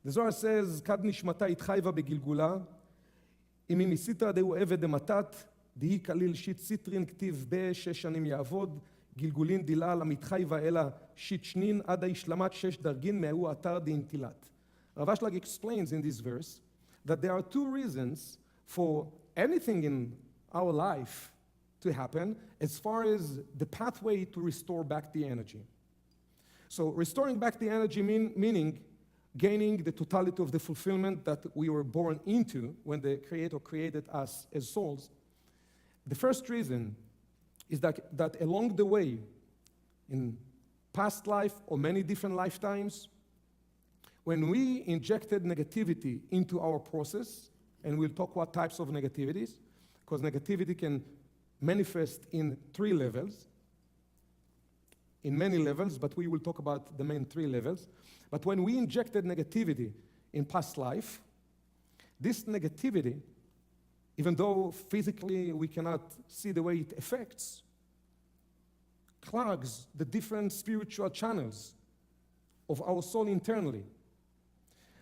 The Zohar says, "Kad nishmata itchayva begilgula, אם היא מסיתרא דהו עבד דמתת, דהי כליל שיט סיטרין כתיב ב6 שנים יעבוד, גלגולין דילאל המתחייבה אלא שיט שנין, עד ההשלמת 6 דרגין מההו אתר דאינטילת." Rav Ashlag explains in this verse that there are 2 reasons for anything in our life to happen as far as the pathway to restore back the energy. So restoring back the energy meaning gaining the totality of the fulfillment that we were born into when the Creator created us as souls. The first reason is that along the way, in past life or many different lifetimes, when we injected negativity into our process, and we'll talk what types of negativities, because negativity can manifest in 3 levels, in many levels, but we will talk about the main 3 levels. But when we injected negativity in past life, this negativity, even though physically we cannot see the way it affects, clogs the different spiritual channels of our soul internally.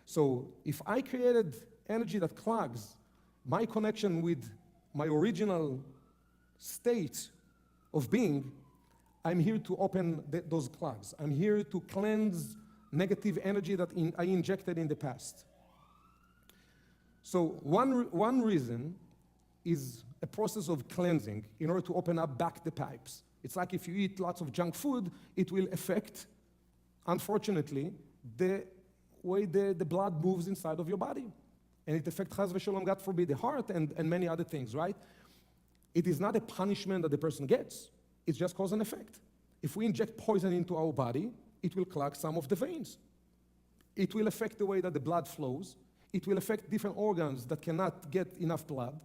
So if I created energy that clogs my connection with my original state of being, I'm here to open those clogs. I'm here to cleanse negative energy that I injected in the past. So one reason is a process of cleansing in order to open up back the pipes. It's like if you eat lots of junk food, it will affect, unfortunately, the way the blood moves inside of your body. And it affects, chas v'sholom, God forbid, the heart and many other things, right? It is not a punishment that the person gets. It's just cause and effect. If we inject poison into our body, it will clog some of the veins. It will affect the way that the blood flows. It will affect different organs that cannot get enough blood.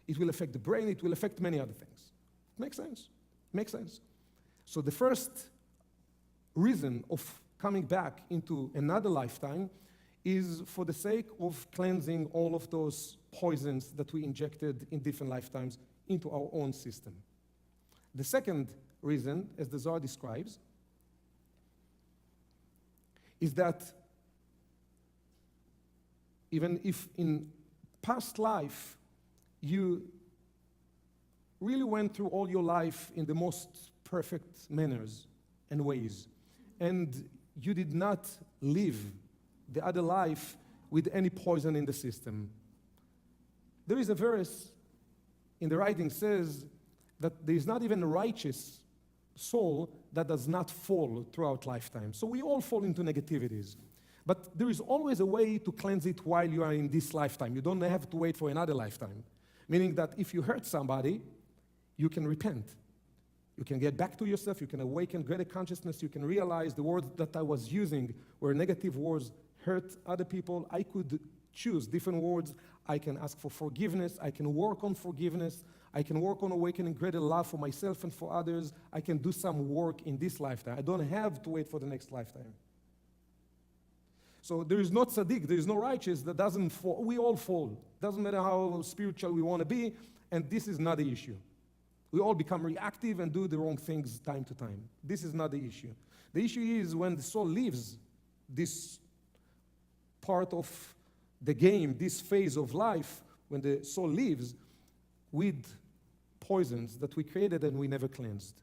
It will affect the brain. It will affect many other things. Makes sense? Makes sense. So the first reason of coming back into another lifetime is for the sake of cleansing all of those poisons that we injected in different lifetimes into our own system. The second reason, as the Zohar describes, is that even if in past life you really went through all your life in the most perfect manners and ways, and you did not live the other life with any poison in the system. There is a verse in the writing says that there is not even a righteous soul that does not fall throughout lifetime. So we all fall into negativities. But there is always a way to cleanse it while you are in this lifetime. You don't have to wait for another lifetime. Meaning that if you hurt somebody, you can repent. You can get back to yourself. You can awaken greater consciousness. You can realize the words that I was using were negative words, hurt other people. I could choose different words. I can ask for forgiveness. I can work on forgiveness. I can work on awakening greater love for myself and for others. I can do some work in this lifetime. I don't have to wait for the next lifetime. So there is no tzaddik, there is no righteous that doesn't fall. We all fall. Doesn't matter how spiritual we want to be, and this is not the issue. We all become reactive and do the wrong things time to time. This is not the issue. The issue is when the soul leaves this part of the game, this phase of life, when the soul leaves with poisons that we created and we never cleansed.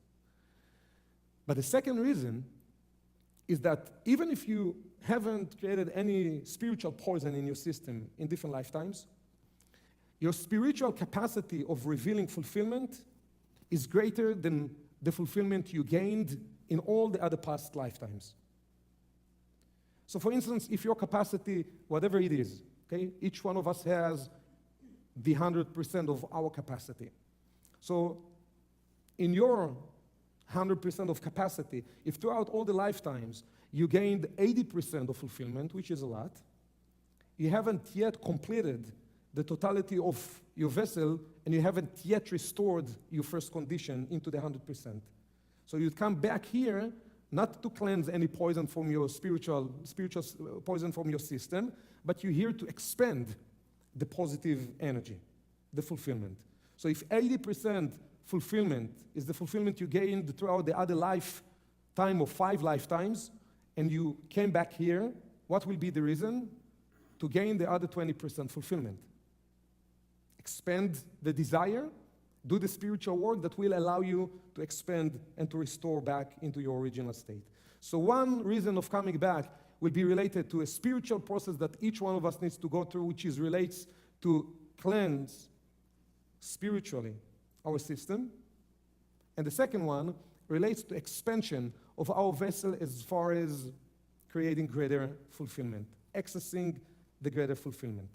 But the second reason is that even if you haven't created any spiritual poison in your system in different lifetimes, your spiritual capacity of revealing fulfillment is greater than the fulfillment you gained in all the other past lifetimes. So for instance, if your capacity, whatever it is, okay, each one of us has the 100% of our capacity. So in your 100% of capacity, if throughout all the lifetimes you gained 80% of fulfillment, which is a lot, you haven't yet completed the totality of your vessel, and you haven't yet restored your first condition into the 100%. So you'd come back here not to cleanse any poison from your spiritual poison from your system, but you're here to expand the positive energy, the fulfillment. So if 80% fulfillment is the fulfillment you gained throughout the other lifetime of 5 lifetimes, and you came back here, what will be the reason? to gain the other 20% fulfillment. Expand the desire, do the spiritual work that will allow you to expand and to restore back into your original state. So one reason of coming back will be related to a spiritual process that each one of us needs to go through, which relates to cleanse spiritually our system. And the second one relates to expansion of our vessel as far as creating greater fulfillment, accessing the greater fulfillment.